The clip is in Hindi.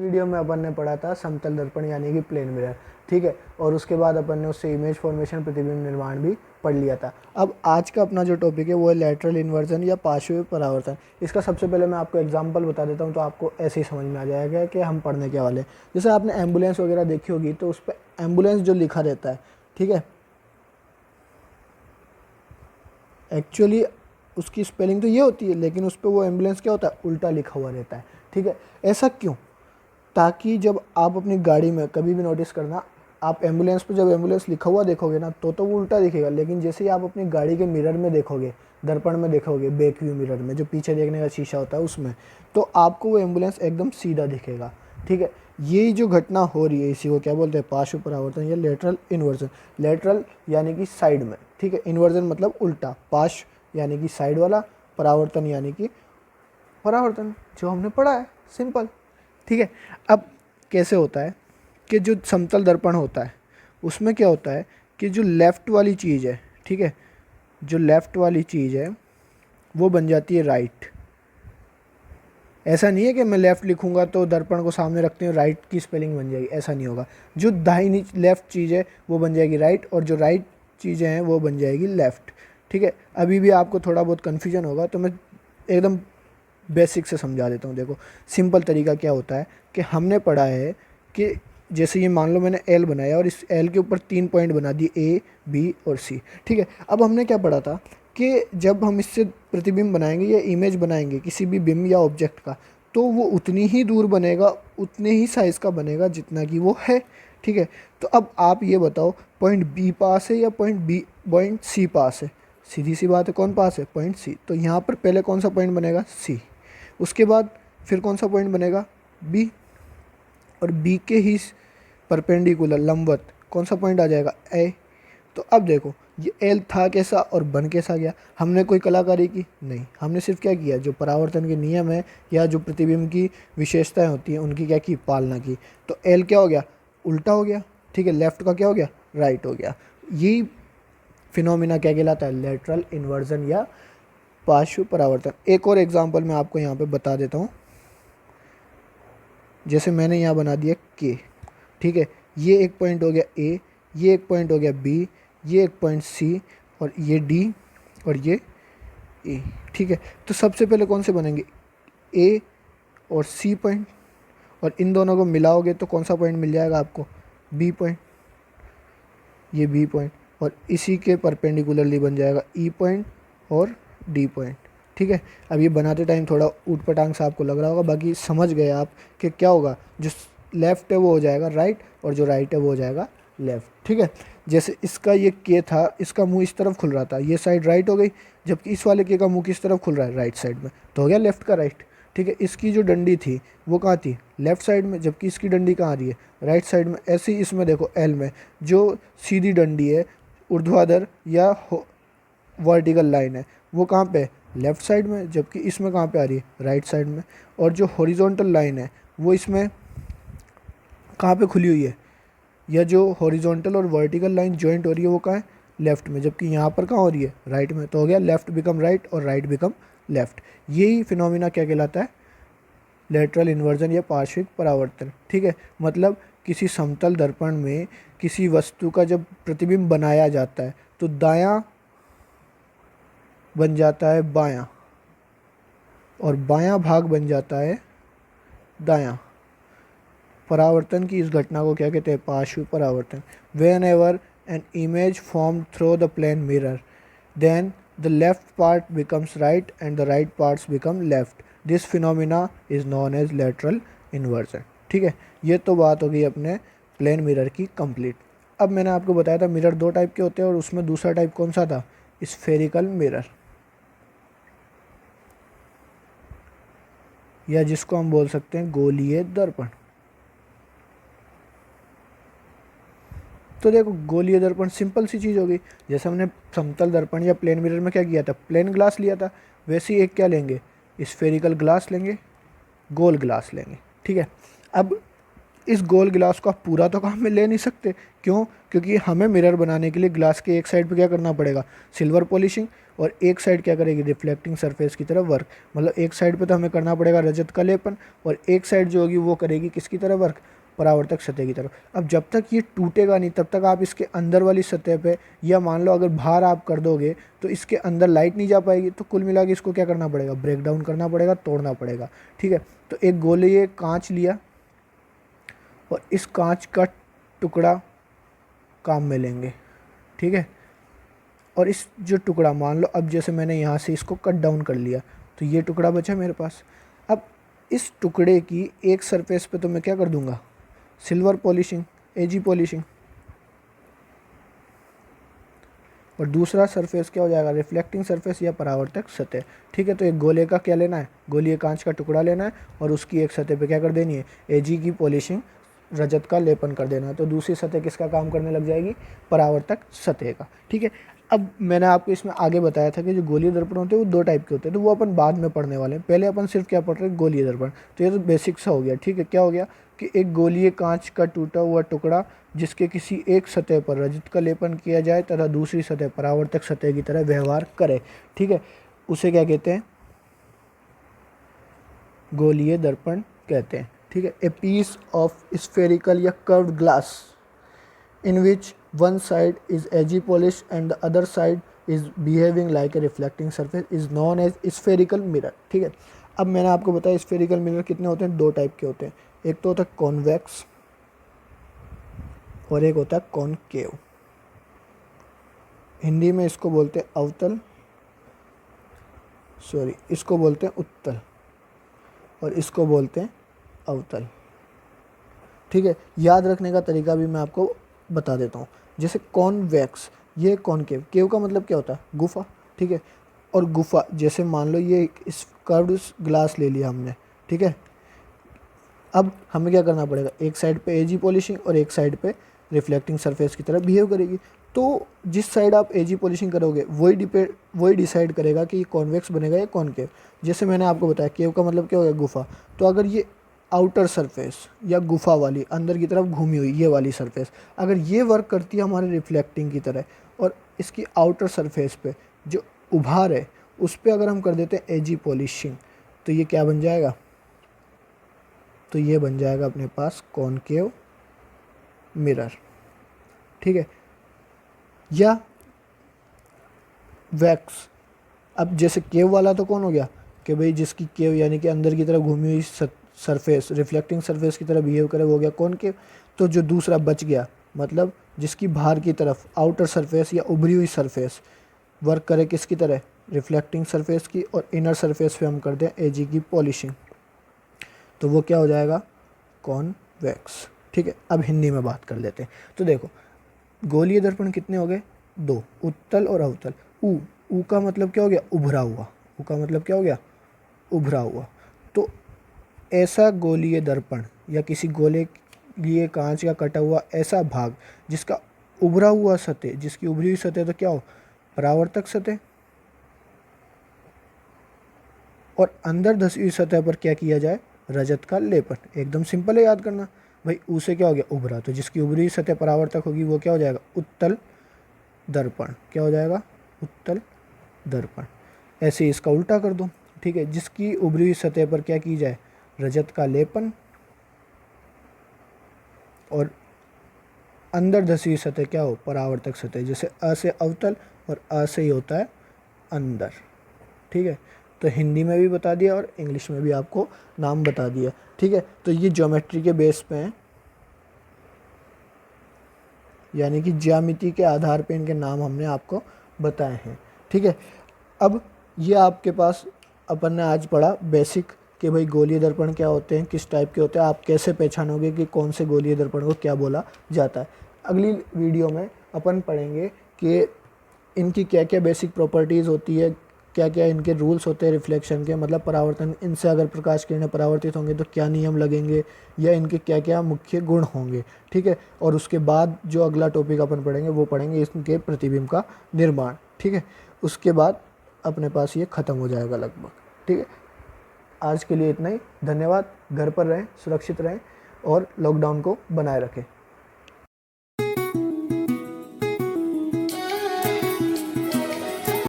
वीडियो में अपन ने पढ़ा था समतल दर्पण यानी कि प्लेन मिरर, ठीक है। और उसके बाद अपन ने उससे इमेज फॉर्मेशन प्रतिबिंब निर्माण भी पढ़ लिया था। अब आज का अपना जो टॉपिक है वो है लैटरल इन्वर्जन या पार्श्व परावर्तन। इसका सबसे पहले मैं आपको एग्जांपल बता देता हूँ तो आपको ऐसे ही समझ में आ जाएगा कि हम पढ़ने के वाले हैं। जैसे आपने एम्बुलेंस वगैरह देखी होगी तो उस पर एम्बुलेंस जो लिखा रहता है, ठीक है, एक्चुअली उसकी स्पेलिंग तो ये होती है लेकिन उस पर वो एम्बुलेंस क्या होता है, उल्टा लिखा हुआ रहता है, ठीक है। ऐसा क्यों? ताकि जब आप अपनी गाड़ी में कभी भी नोटिस करना, आप एम्बुलेंस पे जब एम्बुलेंस लिखा हुआ देखोगे ना तो वो उल्टा दिखेगा, लेकिन जैसे ही आप अपनी गाड़ी के मिरर में देखोगे, दर्पण में देखोगे, बैक व्यू मिरर में जो पीछे देखने का शीशा होता है उसमें, तो आपको वो एम्बुलेंस एकदम सीधा दिखेगा, ठीक है। यही जो घटना हो रही है इसी को क्या बोलते हैं, पार्श्व परावर्तन या लेटरल इन्वर्जन। लेटरल यानी कि साइड में, ठीक है, इन्वर्जन मतलब उल्टा, पार्श्व यानी कि साइड वाला, परावर्तन यानी कि परावर्तन जो हमने पढ़ा है, सिंपल, ठीक है। अब कैसे होता है कि जो समतल दर्पण होता है उसमें क्या होता है कि जो लेफ़्ट वाली चीज़ है, ठीक है, जो लेफ़्ट वाली चीज़ है वो बन जाती है राइट। ऐसा नहीं है कि मैं लेफ़्ट लिखूंगा तो दर्पण को सामने रखते हैं राइट की स्पेलिंग बन जाएगी, ऐसा नहीं होगा। जो दाहिनी लेफ़्ट चीज़ है वो बन जाएगी राइट और जो राइट चीज़ें हैं वो बन जाएगी लेफ़्ट, ठीक है। अभी भी आपको थोड़ा बहुत कन्फ्यूजन होगा तो मैं एकदम बेसिक से समझा देता हूँ। देखो सिंपल तरीका क्या होता है कि हमने पढ़ा है कि जैसे ये मान लो मैंने एल बनाया और इस एल के ऊपर 3 पॉइंट बना दिए, ए बी और सी, ठीक है। अब हमने क्या पढ़ा था कि जब हम इससे प्रतिबिंब बनाएंगे या इमेज बनाएंगे किसी भी बिंब या ऑब्जेक्ट का, तो वो उतनी ही दूर बनेगा, उतने ही साइज़ का बनेगा जितना कि वो है, ठीक है। तो अब आप ये बताओ पॉइंट बी पास है या पॉइंट सी पास है? सीधी सी बात है, कौन पास है? Point C. तो यहाँ पर पहले कौन सा पॉइंट बनेगा? सी। उसके बाद फिर कौन सा पॉइंट बनेगा? बी। और बी के ही परपेंडिकुलर लंबवत कौन सा पॉइंट आ जाएगा? ए। तो अब देखो ये एल था कैसा और बन कैसा गया? हमने कोई कलाकारी की? नहीं, हमने सिर्फ क्या किया, जो परावर्तन के नियम है या जो प्रतिबिंब की विशेषताएं होती हैं उनकी क्या की, पालना की। तो एल क्या हो गया? उल्टा हो गया, ठीक है। लेफ्ट का क्या हो गया? राइट हो गया। यही फिनोमिना क्या कहलाता है? लेटरल इन्वर्जन या पार्श्व परावर्तन। एक और एग्जांपल मैं आपको यहाँ पे बता देता हूँ। जैसे मैंने यहाँ बना दिया के, ठीक है, ये एक पॉइंट हो गया ए, ये एक पॉइंट हो गया बी, ये एक पॉइंट सी और ये डी और ये ए, ठीक है। तो सबसे पहले कौन से बनेंगे? ए और सी पॉइंट, और इन दोनों को मिलाओगे तो कौन सा पॉइंट मिल जाएगा आपको? बी पॉइंट, ये बी पॉइंट, और इसी के परपेंडिकुलरली बन जाएगा ई पॉइंट और डी पॉइंट, ठीक है। अब ये बनाते टाइम थोड़ा ऊट पटांग सा आपको लग रहा होगा, बाकी समझ गए आप कि क्या होगा, जो लेफ़्ट है वो हो जाएगा राइट और जो राइट है वो हो जाएगा लेफ़्ट, ठीक है। जैसे इसका ये के था, इसका मुंह इस तरफ खुल रहा था, ये साइड राइट हो गई, जबकि इस वाले के का मुंह किस तरफ खुल रहा है? राइट साइड में, तो हो गया लेफ़्ट का राइट, ठीक है। इसकी जो डंडी थी वो कहाँ थी? लेफ़्ट साइड में, जबकि इसकी डंडी कहाँ आ रही है? राइट साइड में। ऐसे ही इसमें देखो एल में जो सीधी डंडी है, ऊर्ध्वाधर या वर्टिकल लाइन है, वो कहाँ पे? लेफ़्ट साइड में, जबकि इसमें कहाँ पे आ रही है? राइट साइड में। और जो हॉरिजॉन्टल लाइन है वो इसमें कहाँ पे खुली हुई है? या जो हॉरिजॉन्टल और वर्टिकल लाइन जॉइंट हो रही है वो कहाँ है? लेफ़्ट में, जबकि यहाँ पर कहाँ हो रही है? राइट में। तो हो गया लेफ़्ट बिकम राइट और राइट बिकम लेफ़्ट। यही फिनोमिना क्या कहलाता है? लेटरल इन्वर्जन या पार्श्विक परावर्तन, ठीक है। मतलब किसी समतल दर्पण में किसी वस्तु का जब प्रतिबिंब बनाया जाता है तो दायां बन जाता है बायां और बायां भाग बन जाता है दायां। परावर्तन की इस घटना को क्या कहते हैं? पार्श्व परावर्तन। Whenever an image form through the plane mirror, then the left part becomes right and the right parts become left. This phenomena is known as lateral inversion, ठीक है। ये तो बात हो गई अपने प्लेन मिरर की कंप्लीट। अब मैंने आपको बताया था मिरर दो टाइप के होते हैं और उसमें दूसरा टाइप कौन सा था? स्फेरिकल मिरर, या जिसको हम बोल सकते हैं गोलीय दर्पण। तो देखो गोलीय दर्पण सिंपल सी चीज़ हो गई। जैसे हमने समतल दर्पण या प्लेन मिरर में क्या किया था? प्लेन ग्लास लिया था। वैसे ही एक क्या लेंगे? स्फेरिकल ग्लास लेंगे, गोल ग्लास लेंगे, ठीक है। अब इस गोल गिलास को आप पूरा तो काम में ले नहीं सकते। क्यों? क्योंकि हमें मिरर बनाने के लिए ग्लास के एक साइड पे क्या करना पड़ेगा, सिल्वर पॉलिशिंग, और एक साइड क्या करेगी, रिफ्लेक्टिंग सरफेस की तरफ वर्क। मतलब एक साइड पे तो हमें करना पड़ेगा रजत का लेपन, और एक साइड जो होगी वो करेगी किसकी तरफ वर्क, परावर्तक सतह की तरफ। अब जब तक ये टूटेगा नहीं तब तक आप इसके अंदर वाली सतह पे, या मान लो अगर बाहर आप कर दोगे तो इसके अंदर लाइट नहीं जा पाएगी। तो कुल मिला के इसको क्या करना पड़ेगा, ब्रेक डाउन करना पड़ेगा, तोड़ना पड़ेगा। ठीक है, तो एक गोले कांच लिया और इस कांच का टुकड़ा काम में लेंगे। ठीक है, और इस जो टुकड़ा, मान लो अब जैसे मैंने यहाँ से इसको कट डाउन कर लिया तो ये टुकड़ा बचा मेरे पास। अब इस टुकड़े की एक सरफेस पे तो मैं क्या कर दूंगा, सिल्वर पॉलिशिंग, एजी पॉलिशिंग, और दूसरा सरफेस क्या हो जाएगा, रिफ्लेक्टिंग सरफेस या परावर्तक सतह। ठीक है, तो एक गोले का क्या लेना है, गोलीय कांच का टुकड़ा लेना है और उसकी एक सतह पे क्या कर देनी है, एजी की पॉलिशिंग, रजत का लेपन कर देना है। तो दूसरी सतह किसका काम करने लग जाएगी, परावर्तक सतह का। ठीक है, अब मैंने आपको इसमें आगे बताया था कि जो गोलीय दर्पण होते हैं वो दो टाइप के होते हैं, तो वो अपन बाद में पढ़ने वाले हैं। पहले अपन सिर्फ क्या पढ़ रहे हैं, गोलीय दर्पण। तो ये तो बेसिक सा हो गया। ठीक है, क्या हो गया कि एक गोलीय कांच का टूटा हुआ टुकड़ा जिसके किसी एक सतह पर रजत का लेपन किया जाए तथा दूसरी सतह परावर्तक सतह की तरह व्यवहार करे। ठीक है, उसे क्या कहते हैं, गोलीय दर्पण कहते हैं। ठीक है, ए पीस ऑफ स्फेरिकल या curved glass in which one side is edgy polished and the other side is behaving like a reflecting surface is known as spherical mirror। ठीक है, अब मैंने आपको बताया स्फेरिकल मिरर कितने होते हैं, दो टाइप के होते हैं। एक तो होता है कॉन्वेक्स और एक होता है कॉनकेव। हिंदी में इसको बोलते हैं अवतल, सॉरी इसको बोलते हैं उत्तल और इसको बोलते हैं अवतल। ठीक है, याद रखने का तरीका भी मैं आपको बता देता हूँ। जैसे कॉन्वेक्स, ये कॉनकेव, केव का मतलब क्या होता है, गुफा। ठीक है, और गुफा जैसे मान लो ये इस कर्व्ड ग्लास ले लिया हमने। ठीक है, अब हमें क्या करना पड़ेगा, एक साइड पे एजी पॉलिशिंग और एक साइड पे रिफ्लेक्टिंग सरफेस की तरह बिहेव करेगी। तो जिस साइड आप एजी पॉलिशिंग करोगे वही डिसाइड करेगा कि ये कॉन्वेक्स बनेगा या कॉनकेव। जैसे मैंने आपको बताया केव का मतलब क्या हो गया, गुफा। तो अगर ये आउटर सरफेस या गुफा वाली अंदर की तरफ घूमी हुई ये वाली सरफेस अगर ये वर्क करती है हमारे रिफ्लेक्टिंग की तरह, और इसकी आउटर सरफेस पे जो उभार है उस पर अगर हम कर देते हैं एजी पॉलिशिंग, तो ये क्या बन जाएगा, तो ये बन जाएगा अपने पास कॉनकेव मिरर। ठीक है, या वैक्स। अब जैसे केव वाला तो कौन हो गया कि भाई जिसकी केव यानी कि अंदर की तरफ घूमी हुई सरफेस रिफ्लेक्टिंग सरफेस की तरह बिहेव करे वो हो गया कॉनकेव। तो जो दूसरा बच गया मतलब जिसकी बाहर की तरफ आउटर सरफेस या उभरी हुई सरफेस वर्क करे किसकी तरह, रिफ्लेक्टिंग सरफेस की, और इनर सरफेस पे हम कर दें एजी की पॉलिशिंग, तो वो क्या हो जाएगा, कॉन्वेक्स। ठीक है, अब हिंदी में बात कर लेते हैं। तो देखो गोलीय दर्पण कितने हो गए, दो, उत्तल और अवतल। ऊ का मतलब क्या हो गया, उभरा हुआ। ऊ का मतलब क्या हो गया, उभरा हुआ। तो ऐसा गोलीय दर्पण या किसी गोले लिए कांच का कटा हुआ ऐसा भाग जिसका उभरा हुआ सतह, जिसकी उभरी हुई सतह तो क्या हो, परावर्तक सतह, और अंदर धसी हुई सतह पर क्या किया जाए, रजत का लेपन। एकदम सिंपल है याद करना भाई। ऊ से क्या हो गया, उभरा, तो जिसकी उभरी हुई सतह परावर्तक होगी वो क्या हो जाएगा, उत्तल दर्पण। क्या हो जाएगा, उत्तल दर्पण। ऐसे ही इसका उल्टा कर दो। ठीक है, जिसकी उभरी हुई सतह पर क्या की जाए, रजत का लेपन, और अंदर धसी हुई सतह क्या हो, परावर्तक सतह। जैसे अ से अवतल और अ से ही होता है अंदर। ठीक है, तो हिंदी में भी बता दिया और इंग्लिश में भी आपको नाम बता दिया। ठीक है, तो ये ज्योमेट्री के बेस पे हैं, यानी कि ज्यामिति के आधार पे इनके नाम हमने आपको बताए हैं। ठीक है, अब ये आपके पास अपन ने आज पढ़ा बेसिक कि भाई गोलीय दर्पण क्या होते हैं, किस टाइप के होते हैं, आप कैसे पहचानोगे कि कौन से गोलीय दर्पण को क्या बोला जाता है। अगली वीडियो में अपन पढ़ेंगे कि इनकी क्या क्या बेसिक प्रॉपर्टीज़ होती है, क्या क्या इनके रूल्स होते हैं रिफ्लेक्शन के, मतलब परावर्तन, इनसे अगर प्रकाश किरणें परावर्तित होंगे तो क्या नियम लगेंगे, या इनके क्या क्या मुख्य गुण होंगे। ठीक है, और उसके बाद जो अगला टॉपिक अपन पढ़ेंगे वो पढ़ेंगे इनके प्रतिबिंब का निर्माण। ठीक है, उसके बाद अपने पास ये ख़त्म हो जाएगा लगभग। ठीक है, आज के लिए इतना ही। धन्यवाद। घर पर रहें, सुरक्षित रहें, और लॉकडाउन को बनाए रखे।